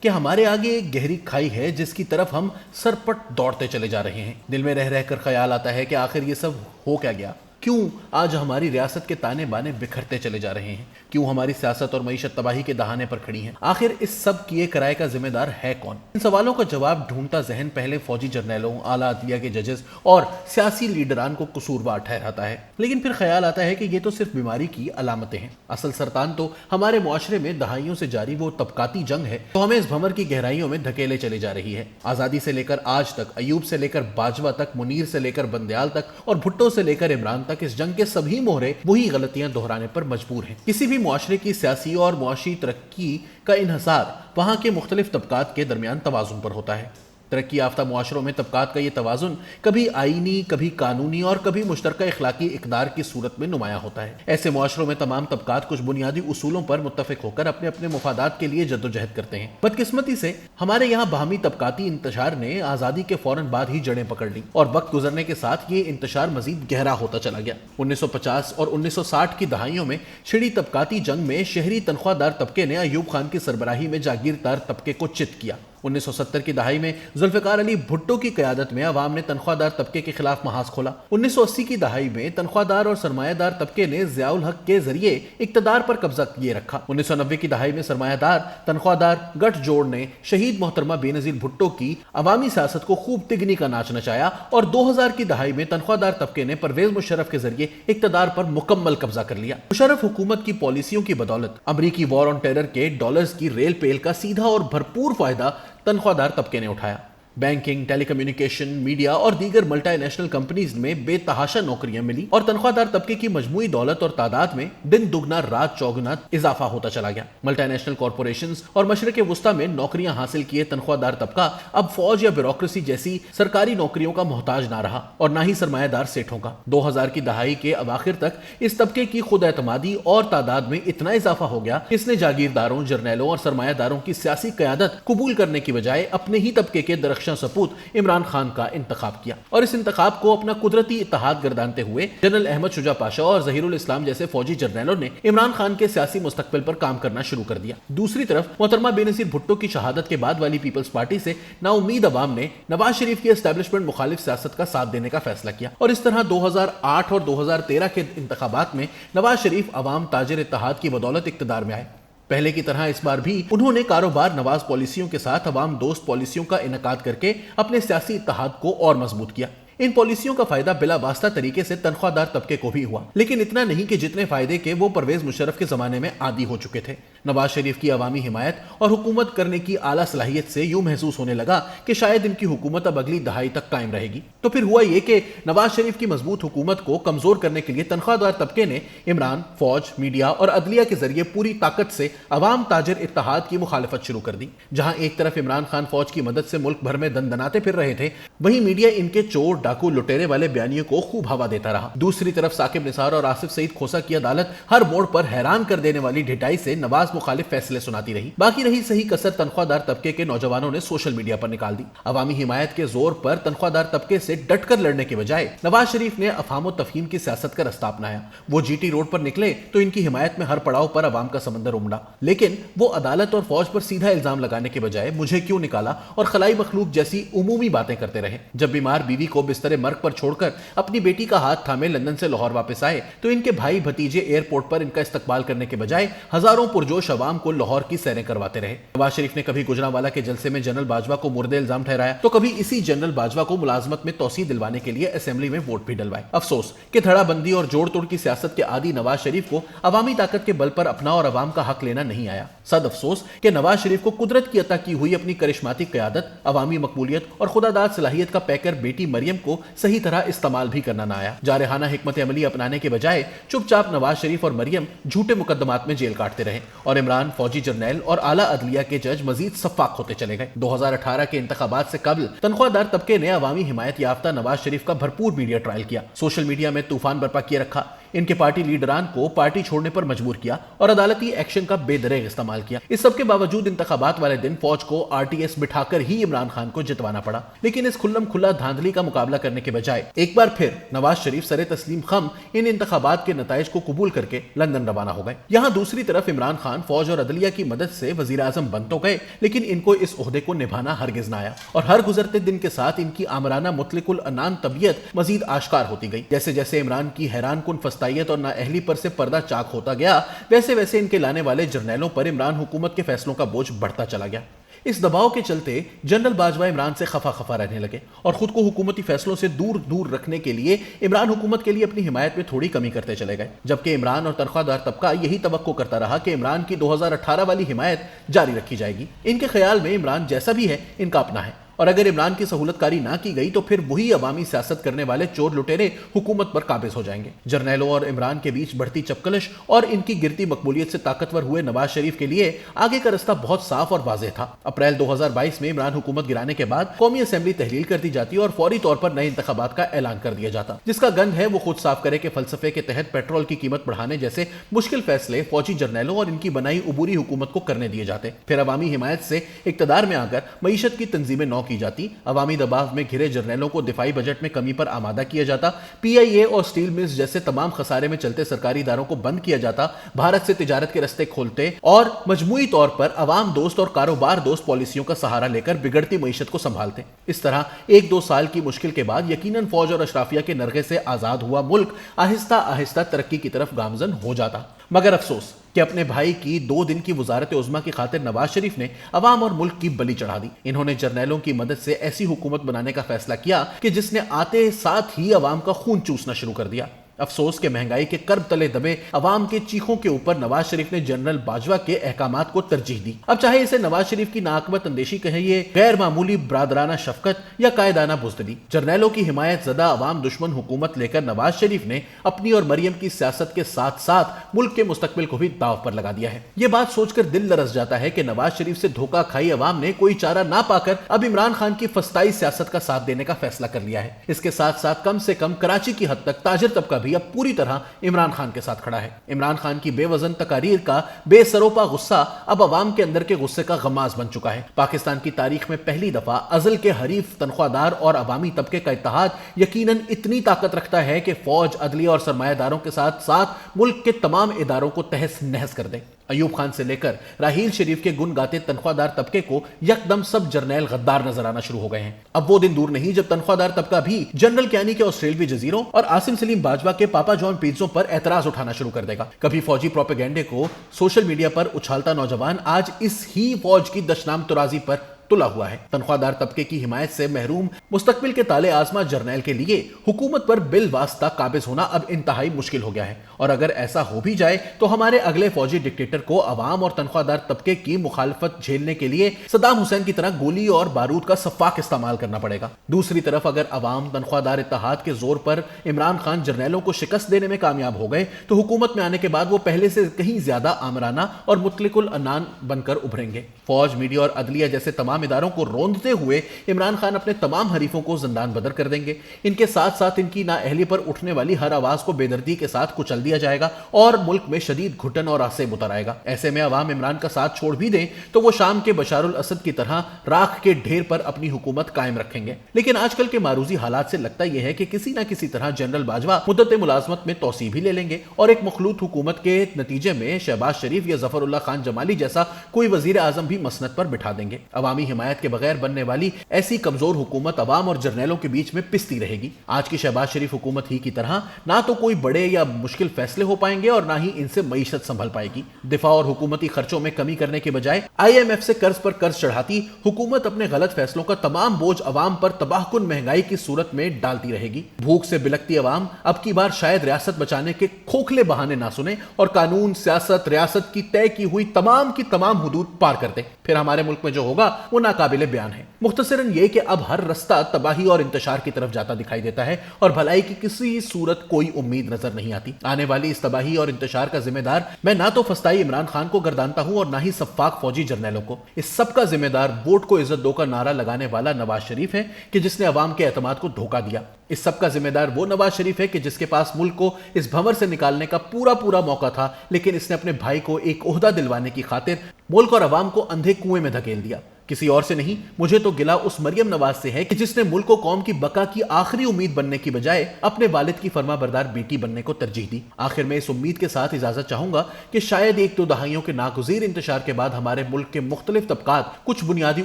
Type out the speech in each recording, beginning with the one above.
کہ ہمارے آگے ایک گہری کھائی ہے جس کی طرف ہم سرپٹ دوڑتے چلے جا رہے ہیں۔ دل میں رہ رہ کر خیال آتا ہے کہ آخر یہ سب ہو کیا گیا؟ کیوں آج ہماری ریاست کے تانے بانے بکھرتے چلے جا رہے ہیں؟ کیوں ہماری سیاست اور معیشت تباہی کے دہانے پر کھڑی ہیں؟ آخر اس سب کیے کرائے کا ذمہ دار ہے کون؟ ان سوالوں کا جواب ڈھونڈتا ذہن پہلے فوجی جرنیلوں، اعلیٰ عدلیہ کے ججز اور سیاسی لیڈران کو قصوروار ٹھہراتا ہے، لیکن پھر خیال آتا ہے کہ یہ تو صرف بیماری کی علامتیں ہیں۔ اصل سرطان تو ہمارے معاشرے میں دہائیوں سے جاری وہ طبقاتی جنگ ہے جو ہمیں اس بھنور کی گہرائیوں میں دھکیلے چلے جا رہی ہے۔ آزادی سے لے کر آج تک، ایوب سے لے کر باجوہ تک، منیر سے لے کر بندیال تک اور بھٹو سے لے کر عمران تک، اس جنگ کے سبھی مہرے وہی غلطیاں دہرانے پر مجبور ہیں۔ کسی بھی معاشرے کی سیاسی اور معاشی ترقی کا انحصار وہاں کے مختلف طبقات کے درمیان توازن پر ہوتا ہے۔ ترقی یافتہ معاشروں میں طبقات کا یہ توازن کبھی آئینی، کبھی قانونی اور کبھی مشترکہ اخلاقی اقدار کی صورت میں نمایاں ہوتا ہے۔ ایسے معاشروں میں تمام طبقات کچھ بنیادی اصولوں پر متفق ہو کر اپنے اپنے مفادات کے لیے جدوجہد کرتے ہیں۔ بدقسمتی سے ہمارے یہاں باہمی طبقاتی انتشار نے آزادی کے فوراً بعد ہی جڑیں پکڑ لیں اور وقت گزرنے کے ساتھ یہ انتشار مزید گہرا ہوتا چلا گیا۔ 1950 اور 1960 کی دہائیوں میں چھڑی طبقاتی جنگ میں شہری تنخواہ دار طبقے نے ایوب خان کی سربراہی میں جاگیردار طبقے کو چت کیا۔ 1970 کی دہائی میں ذوالفقار علی بھٹو کی قیادت میں عوام نے تنخواہ دار طبقے کے خلاف محاذ کھولا۔ 1980 کی دہائی میں تنخواہ دار اور سرمایہ دار طبقے نے ضیاء الحق کے ذریعے اقتدار پر قبضہ کیے رکھا۔ 1990 کی دہائی میں سرمایہ دار تنخواہ دار گٹھ جوڑ نے شہید محترمہ بے نظیر بھٹو کی عوامی سیاست کو خوب تگنی کا ناچ نچایا اور 2000 کی دہائی میں تنخواہ دار طبقے نے پرویز مشرف کے ذریعے اقتدار پر مکمل قبضہ کر لیا۔ مشرف حکومت کی پالیسیوں کی بدولت امریکی وار آن ٹیرر کے ڈالرز کی ریل پیل کا سیدھا اور بھرپور فائدہ تنخواہ دار طبقے نے اٹھایا۔ بینکنگ، ٹیلی کمیونیکیشن، میڈیا اور دیگر ملٹی نیشنل کمپنیز میں بے تحاشا نوکریاں ملی اور تنخواہ دار طبقے کی مجموعی دولت اور تعداد میں دن دگنا رات چوگنا اضافہ ہوتا چلا گیا۔ ملٹی نیشنل کارپوریشنز اور مشرق وسطیٰ میں نوکریاں حاصل کیے تنخواہ دار طبقہ اب فوج یا بیوروکریسی جیسی سرکاری نوکریوں کا محتاج نہ رہا اور نہ ہی سرمایہ دار سیٹھوں کا۔ 2000 کی دہائی کے اواخر تک اس طبقے کی خود اعتمادی اور تعداد میں اتنا اضافہ ہو گیا کہ اس نے جاگیرداروں، جرنیلوں اور سرمایہ داروں کی سیاسی قیادت قبول کرنے کی بجائے اپنے ہی طبقے کے درخشاں سپوت عمران خان کا انتخاب کیا اور اس انتخاب کو اپنا قدرتی اتحاد گردانتے ہوئے جنرل احمد شجاع پاشا اور ظہیر الاسلام جیسے فوجی جرنیلوں نے عمران خان کے سیاسی مستقبل پر کام کرنا شروع کر دیا۔ دوسری طرف محترمہ بے نظیر بھٹو کی شہادت کے بعد والی پیپلز پارٹی سے نا امید عوام نے نواز شریف کی اسٹیبلشمنٹ مخالف سیاست کا ساتھ دینے کا فیصلہ کیا اور اس طرح 2008 اور 2013 کے انتخابات میں نواز شریف عوام تاجر اتحاد کی بدولت اقتدار میں آئے۔ پہلے کی طرح اس بار بھی انہوں نے کاروبار نواز پالیسیوں کے ساتھ عوام دوست پالیسیوں کا انعقاد کر کے اپنے سیاسی اتحاد کو اور مضبوط کیا۔ ان پالیسیوں کا فائدہ بلا واسطہ طریقے سے تنخواہ دار طبقے کو بھی ہوا، لیکن اتنا نہیں کہ جتنے فائدے کے وہ پرویز مشرف کے زمانے میں عادی ہو چکے تھے۔ نواز شریف کی عوامی حمایت اور حکومت کرنے کی اعلیٰ صلاحیت سے یوں محسوس ہونے لگا کہ شاید ان کی حکومت اب اگلی دہائی تک قائم رہے گی۔ تو پھر ہوا یہ کہ نواز شریف کی مضبوط حکومت کو کمزور کرنے کے لیے تنخواہ دار طبقے نے عمران، فوج، میڈیا اور عدلیہ کے ذریعے پوری طاقت سے عوام تاجر اتحاد کی مخالفت شروع کر دی۔ جہاں ایک طرف عمران خان فوج کی مدد سے ملک بھر میں دندناتے پھر رہے تھے، وہیں میڈیا ان کے چور، ڈاکو، لٹیرے والے بیانیوں کو خوب ہوا دیتا رہا۔ دوسری طرف ثاقب نثار اور آصف سعید کھوسہ کی عدالت ہر موڑ پر حیران کر دینے والی ڈھٹائی سے نواز مخالف فیصلے سناتی رہی۔ باقی رہی صحیح کسر تنخواہ دار طبقے کے نوجوانوں نے سوشل میڈیا پر نکال دی۔ عوامی حمایت کے زور پر تنخواہ دار طبقے سے ڈٹ کر لڑنے کے بجائے نواز شریف نے افہام و تفہیم کی سیاست کا رستہ اپنایا۔ وہ جی ٹی روڈ پر نکلے تو ان کی حمایت میں ہر پڑاؤ پر عوام کا سمندر امڑا، لیکن وہ عدالت اور فوج پر سیدھا الزام لگانے کے بجائے مجھے کیوں نکالا اور خلائی مخلوق جیسی عمومی باتیں کرتے رہے۔ جب بیمار بیوی کو بستر مرگ پر چھوڑ کر اپنی بیٹی کا ہاتھ تھامے لندن سے لاہور واپس آئے تو ان کے بھائی بھتیجے ایئرپورٹ پر ان کا استقبال کرنے کے بجائے ہزاروں پرجوش عوام کو لاہور کی سیریں کرواتے رہے۔ نواز شریف نے کبھی گجرانوالہ کے جلسے میں جنرل باجوہ کو مرد الزام ٹھہرایا تو کبھی اسی جنرل باجوہ کو ملازمت میں توسیع دلوانے کے لیے اسمبلی میں ووٹ بھی ڈلوائے۔ افسوس کہ دھڑا بندی اور جوڑ توڑ کی سیاست کے عادی نواز شریف کو عوامی طاقت کے بل پر اپنا اور عوام کا حق لینا نہیں آیا۔ صد افسوس کہ نواز شریف کو قدرت کی عطا کی ہوئی اپنی کرشماتی قیادت، عوامی مقبولیت اور خداداد صلاحیت کا پیکر بیٹی مریم کو صحیح طرح استعمال بھی کرنا نہ آیا۔ جارحانہ حکمت عملی اپنانے کے بجائے چپ چاپ نواز شریف اور مریم جھوٹے مقدمات میں جیل کاٹتے رہے اور عمران، فوجی جرنیل اور اعلیٰ عدلیہ کے جج مزید صفاق ہوتے چلے گئے۔ 2018 کے انتخابات سے قبل تنخواہ دار طبقے نے عوامی حمایت یافتہ نواز شریف کا بھرپور میڈیا ٹرائل کیا، سوشل میڈیا میں طوفان برپا کیے رکھا، ان کے پارٹی لیڈران کو پارٹی چھوڑنے پر مجبور کیا اور عدالتی ایکشن کا بے دریغ استعمال کیا۔ اس سب کے باوجود انتخابات والے دن فوج کو RTS بٹھا کر ہی عمران خان کو جتوانا پڑا، لیکن اس کھلم کھلا دھاندلی کا مقابلہ کرنے کے بجائے ایک بار پھر نواز شریف سر تسلیم خم ان انتخابات کے نتائج کو قبول کر کے لندن روانہ ہو گئے۔ یہاں دوسری طرف عمران خان فوج اور عدلیہ کی مدد سے وزیر اعظم بن تو گئے، لیکن ان کو اس عہدے کو نبھانا ہرگز نہ آیا، اور ہر گزرتے دن کے ساتھ ان کی آمرانہ مطلق العنان طبیعت مزید آشکار ہوتی گئی۔ جیسے جیسے عمران کی حیران کن فستائیت اور نااہلی پر سے پردہ چاک ہوتا گیا، ویسے ویسے ان کے لانے والے جرنیلوں پر عمران حکومت کے فیصلوں کا بوجھ بڑھتا چلا گیا۔ اس دباؤ کے چلتے جنرل باجوہ عمران سے خفا خفا رہنے لگے اور خود کو حکومتی فیصلوں سے دور دور رکھنے کے لیے عمران حکومت کے لیے اپنی حمایت میں تھوڑی کمی کرتے چلے گئے، جبکہ عمران اور تنخواہ دار طبقہ یہی توقع کرتا رہا کہ عمران کی 2018 والی حمایت جاری رکھی جائے گی۔ ان کے خیال میں عمران جیسا بھی ہے ان کا اپنا ہے، اور اگر عمران کی سہولت کاری نہ کی گئی تو پھر وہی عوامی سیاست کرنے والے چور لٹیرے حکومت پر قابض ہو جائیں گے۔ جرنیلوں اور عمران کے بیچ بڑھتی چپکلش اور ان کی گرتی مقبولیت سے طاقتور ہوئے نواز شریف کے لیے آگے کا رستہ بہت صاف اور واضح تھا۔ اپریل 2022 میں عمران حکومت گرانے کے بعد قومی اسمبلی تحلیل کر دی جاتی اور فوری طور پر نئے انتخابات کا اعلان کر دیا جاتا، جس کا گند ہے وہ خود صاف کرے کہ فلسفے کے تحت پیٹرول کی قیمت بڑھانے جیسے مشکل فیصلے فوجی جرنیلوں اور ان کی بنائی عبوری حکومت کو کرنے دیے جاتے، پھر عوامی حمایت سے اقتدار میں آ کر معیشت کی تنظیمیں نو کی جاتی، عوامی دباؤ میں گھرے جرنیلوں کو دفاعی بجٹ میں کمی پر آمادہ کیا جاتا، PIA اور سٹیل ملز جیسے تمام خسارے میں چلتے سرکاری اداروں کو بند کیا جاتا، بھارت سے تجارت کے رستے کھولتے اور مجموعی طور پر عوام دوست اور کاروبار دوست پالیسیوں کا سہارا لے کر بگڑتی معیشت کو سنبھالتے۔ اس طرح ایک دو سال کی مشکل کے بعد یقیناً فوج اور اشرافیہ کے نرغے سے آزاد ہوا ملک آہستہ آہستہ ترقی کی طرف گامزن ہو جاتا، مگر افسوس کہ اپنے بھائی کی 2 دن کی وزارت عظمیٰ کی خاطر نواز شریف نے عوام اور ملک کی بلی چڑھا دی۔ انہوں نے جرنیلوں کی مدد سے ایسی حکومت بنانے کا فیصلہ کیا کہ جس نے آتے ساتھ ہی عوام کا خون چوسنا شروع کر دیا۔ افسوس کہ مہنگائی کے کرب تلے دبے عوام کے چیخوں کے اوپر نواز شریف نے جنرل باجوہ کے احکامات کو ترجیح دی۔ اب چاہے اسے نواز شریف کی ناقابت اندیشی کہیں، یہ غیر معمولی برادرانہ شفقت یا قائدانہ بزدلی، جرنیلوں کی حمایت زدہ عوام دشمن حکومت لے کر نواز شریف نے اپنی اور مریم کی سیاست کے ساتھ ساتھ ملک کے مستقبل کو بھی داو پر لگا دیا ہے۔ یہ بات سوچ کر دل لرز جاتا ہے کہ نواز شریف سے دھوکہ کھائی عوام نے کوئی چارہ نہ پا کر اب عمران خان کی فسطائی سیاست کا ساتھ دینے کا فیصلہ کر لیا ہے۔ اس کے ساتھ ساتھ کم سے کم کراچی کی حد تک تاجر طبقہ بھی اب پوری طرح عمران خان کے ساتھ کھڑا ہے۔ عمران خان کی بے وزن تقاریر کا بے سروپا غصہ اب عوام کے اندر کے غصے کا غماز بن چکا ہے۔ پاکستان کی تاریخ میں پہلی دفعہ ازل کے حریف تنخواہ دار اور عوامی طبقے کا اتحاد یقیناً اتنی طاقت رکھتا ہے کہ فوج، عدلیہ اور سرمایہ داروں کے ساتھ ساتھ ملک کے تمام اداروں کو تہس نہس کر دے۔ ایوب خان سے لے کر راحیل شریف کے گن گاتے تنخواہ دار طبقے کو یکدم سب جرنیل غدار نظر آنا شروع ہو گئے ہیں۔ اب وہ دن دور نہیں جب تنخواہ دار طبقہ بھی جنرل کیانی کے آسٹریلوی جزیروں اور عاصم سلیم باجوہ کے پاپا جان پیزوں پر اعتراض اٹھانا شروع کر دے گا۔ کبھی فوجی پروپیگنڈے کو سوشل میڈیا پر اچھالتا نوجوان آج اس ہی فوج کی دشنام ترازی پر تلا ہوا ہے۔ تنخواہ دار طبقے کی حمایت سے محروم مستقبل کے تالے آزما جرنیل کے لیے حکومت پر بالواسطہ قابض ہونا اب انتہائی مشکل ہو گیا ہے، اور اگر ایسا ہو بھی جائے تو ہمارے اگلے فوجی ڈکٹیٹر کو عوام اور تنخواہ دار طبقے کی مخالفت جھیلنے کے لیے صدام حسین کی طرح گولی اور بارود کا سفاک استعمال کرنا پڑے گا۔ دوسری طرف اگر عوام تنخواہ دار اتحاد کے زور پر عمران خان جرنیلوں کو شکست دینے میں کامیاب ہو گئے تو حکومت میں آنے کے بعد وہ پہلے سے کہیں زیادہ آمرانہ اور مطلق العنان بن کر ابھریں گے۔ فوج، میڈیا اور عدلیہ جیسے تمام اداروں کو روندتے ہوئے عمران خان اپنے تمام حریفوں کو زندان بدر کر دیں گے۔ ان کے ساتھ ساتھ ان کی نااہلی پر اٹھنے والی ہر آواز کو بے دردی کے ساتھ کچل دیا جائے گا اور ملک میں شدید گھٹن اور آسے اتر آئے گا۔ ایسے میں عوام عمران کا ساتھ چھوڑ بھی دیں تو وہ شام کے بشار الاسد کی طرح راکھ کے ڈھیر پر اپنی حکومت قائم رکھیں گے۔ لیکن آج کل کے معروضی حالات سے لگتا یہ ہے کہ کسی نہ کسی طرح جنرل باجوہ مدت ملازمت میں توسیع بھی لے لیں گے اور ایک مخلوط حکومت کے نتیجے میں شہباز شریف یا ظفر اللہ خان جمالی جیسا کوئی وزیر اعظم بھی مسند پر بٹھا دیں گے۔ عوامی حمایت کے بغیر بننے والی ایسی کمزور حکومت عوام اور جرنیلوں کے بیچ میں پستی رہے گی۔ آج کی شہباز شریف حکومت ہی کی طرح نہ تو کوئی بڑے یا مشکل فیصلے ہو پائیں گے اور نہ ہی ان سے معیشت سنبھل پائے گی۔ دفاع اور حکومتی خرچوں میں کمی کرنے کے بجائے IMF سے قرض پر قرض چڑھاتی حکومت اپنے غلط فیصلوں کا تمام بوجھ عوام پر تباہ کن مہنگائی کی صورت میں ڈالتی رہے گی۔ بھوک سے بلکتی عوام اب کی بار شاید ریاست بچانے کے کھوکھلے بہانے نہ سنیں اور قانون، سیاست، ریاست کی طے کی ہوئی تمام کی تمام حدود پار کر دے۔ پھر ہمارے ملک میں جو ہوگا وہ ناقابل بیان ہے۔ مختصراً یہ کہ اب ہر رستہ تباہی اور انتشار کی طرف جاتا دکھائی دیتا ہے اور بھلائی کی کسی صورت کوئی امید نظر نہیں آتی۔ آنے آنے والی اس تباہی اور انتشار کا ذمہ دار میں نہ تو فسطائی عمران خان کو گردانتا ہوں اور نہ ہی سفاک فوجی جرنیلوں کو۔ اس سب کا ذمہ دار ووٹ کو عزت دو کا نعرہ لگانے والا نواز شریف ہے کہ جس نے عوام کے اعتماد کو دھوکہ دیا۔ اس سب کا ذمہ دار وہ نواز شریف ہے کہ جس کے پاس ملک کو اس بھنور سے نکالنے کا پورا موقع تھا، لیکن اس نے اپنے بھائی کو ایک عہدہ دلوانے کی خاطر ملک اور عوام کو اندھے کنویں میں دھکیل دیا۔ کسی اور سے نہیں، مجھے تو گلہ اس مریم نواز سے ہے کہ جس نے ملک و قوم کی بقا کی آخری امید بننے کی بجائے اپنے والد کی فرما بردار بیٹی بننے کو ترجیح دی۔ آخر میں اس امید کے ساتھ اجازت چاہوں گا کہ شاید ایک دو دہائیوں کے ناگزیر انتشار کے بعد ہمارے ملک کے مختلف طبقات کچھ بنیادی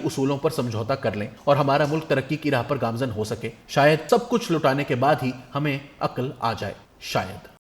اصولوں پر سمجھوتا کر لیں اور ہمارا ملک ترقی کی راہ پر گامزن ہو سکے۔ شاید سب کچھ لٹانے کے بعد ہی ہمیں عقل آ جائے، شاید۔